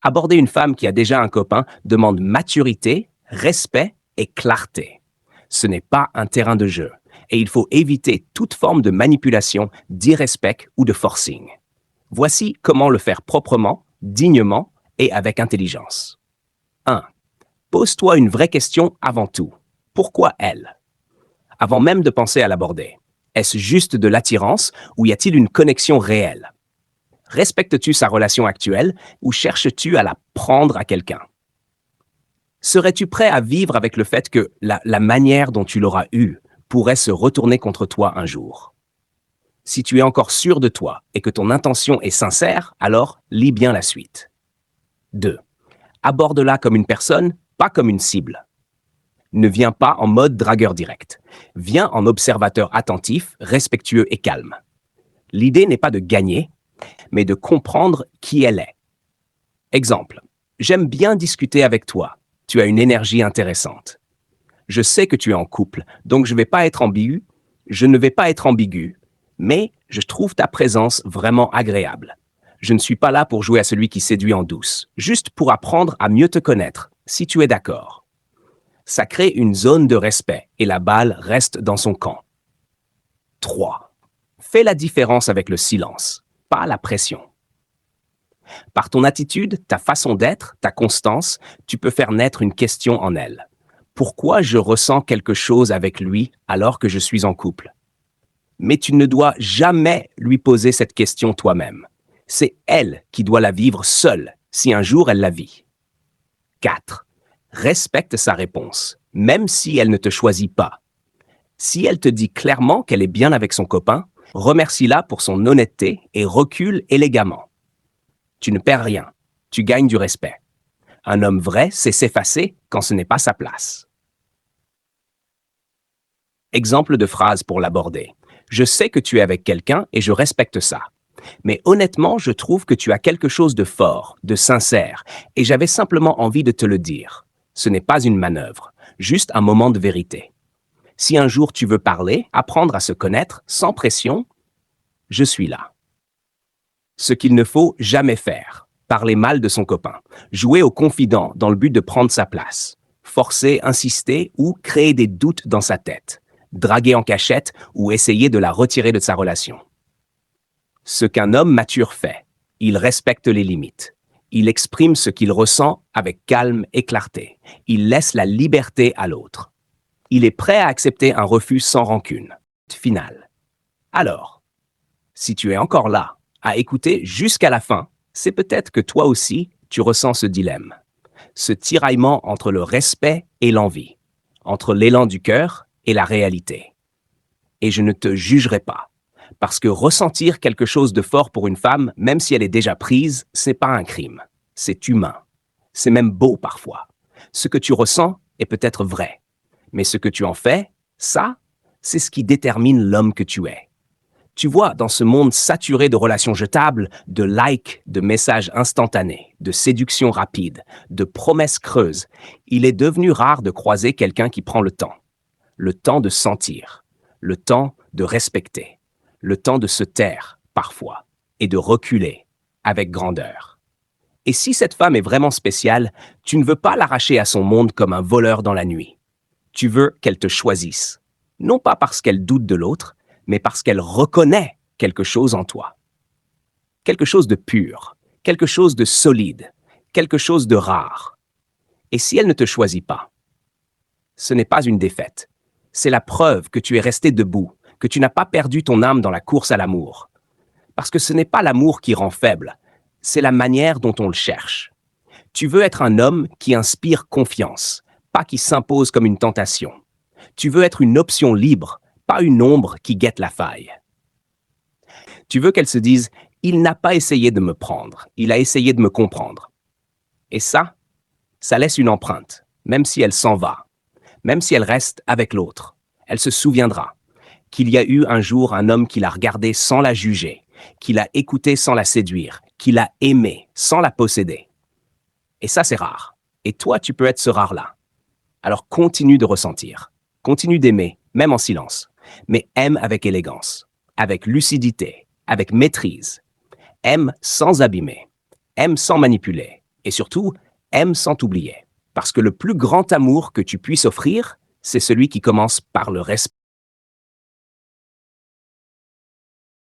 Aborder une femme qui a déjà un copain demande maturité, respect et clarté. Ce n'est pas un terrain de jeu et il faut éviter toute forme de manipulation, d'irrespect ou de forcing. Voici comment le faire proprement, dignement et avec intelligence. 1. Pose-toi une vraie question avant tout. Pourquoi elle? Avant même de penser à l'aborder. Est-ce juste de l'attirance ou y a-t-il une connexion réelle? Respectes-tu sa relation actuelle ou cherches-tu à la prendre à quelqu'un? Serais-tu prêt à vivre avec le fait que la manière dont tu l'auras eue pourrait se retourner contre toi un jour? Si tu es encore sûr de toi et que ton intention est sincère, alors lis bien la suite. 2. Aborde-la comme une personne, pas comme une cible. Ne viens pas en mode dragueur direct. Viens en observateur attentif, respectueux et calme. L'idée n'est pas de gagner, mais de comprendre qui elle est. Exemple, j'aime bien discuter avec toi. Tu as une énergie intéressante. Je sais que tu es en couple, donc je ne vais pas être ambigu. Je ne vais pas être ambigu, mais je trouve ta présence vraiment agréable. Je ne suis pas là pour jouer à celui qui séduit en douce, juste pour apprendre à mieux te connaître, si tu es d'accord. Ça crée une zone de respect et la balle reste dans son camp. 3. Fais la différence avec le silence, pas la pression. Par ton attitude, ta façon d'être, ta constance, tu peux faire naître une question en elle. Pourquoi je ressens quelque chose avec lui alors que je suis en couple? Mais tu ne dois jamais lui poser cette question toi-même. C'est elle qui doit la vivre seule si un jour elle la vit. 4. Respecte sa réponse, même si elle ne te choisit pas. Si elle te dit clairement qu'elle est bien avec son copain, remercie-la pour son honnêteté et recule élégamment. Tu ne perds rien, tu gagnes du respect. Un homme vrai sait s'effacer quand ce n'est pas sa place. Exemple de phrase pour l'aborder. Je sais que tu es avec quelqu'un et je respecte ça. Mais honnêtement, je trouve que tu as quelque chose de fort, de sincère, et j'avais simplement envie de te le dire. Ce n'est pas une manœuvre, juste un moment de vérité. Si un jour tu veux parler, apprendre à se connaître, sans pression, je suis là. Ce qu'il ne faut jamais faire, parler mal de son copain, jouer au confident dans le but de prendre sa place, forcer, insister ou créer des doutes dans sa tête, draguer en cachette ou essayer de la retirer de sa relation. Ce qu'un homme mature fait, il respecte les limites. Il exprime ce qu'il ressent avec calme et clarté. Il laisse la liberté à l'autre. Il est prêt à accepter un refus sans rancune. Final. Alors, si tu es encore là, à écouter jusqu'à la fin, c'est peut-être que toi aussi, tu ressens ce dilemme. Ce tiraillement entre le respect et l'envie, entre l'élan du cœur et la réalité. Et je ne te jugerai pas. Parce que ressentir quelque chose de fort pour une femme, même si elle est déjà prise, c'est pas un crime. C'est humain. C'est même beau parfois. Ce que tu ressens est peut-être vrai. Mais ce que tu en fais, ça, c'est ce qui détermine l'homme que tu es. Tu vois, dans ce monde saturé de relations jetables, de likes, de messages instantanés, de séductions rapides, de promesses creuses, il est devenu rare de croiser quelqu'un qui prend le temps de sentir, le temps de respecter, le temps de se taire, parfois, et de reculer, avec grandeur. Et si cette femme est vraiment spéciale, tu ne veux pas l'arracher à son monde comme un voleur dans la nuit. Tu veux qu'elle te choisisse, non pas parce qu'elle doute de l'autre, mais parce qu'elle reconnaît quelque chose en toi. Quelque chose de pur, quelque chose de solide, quelque chose de rare. Et si elle ne te choisit pas, ce n'est pas une défaite. C'est la preuve que tu es resté debout, que tu n'as pas perdu ton âme dans la course à l'amour. Parce que ce n'est pas l'amour qui rend faible, c'est la manière dont on le cherche. Tu veux être un homme qui inspire confiance, pas qui s'impose comme une tentation. Tu veux être une option libre, pas une ombre qui guette la faille. Tu veux qu'elle se dise « Il n'a pas essayé de me prendre, il a essayé de me comprendre ». Et ça laisse une empreinte, même si elle s'en va, même si elle reste avec l'autre. Elle se souviendra qu'il y a eu un jour un homme qui l'a regardée sans la juger, qui l'a écoutée sans la séduire, qui l'a aimée sans la posséder. Et ça, c'est rare. Et toi, tu peux être ce rare-là. Alors continue de ressentir, continue d'aimer, même en silence, mais aime avec élégance, avec lucidité, avec maîtrise. Aime sans abîmer, aime sans manipuler, Et surtout, aime sans t'oublier. Parce que le plus grand amour que tu puisses offrir, c'est celui qui commence par le respect.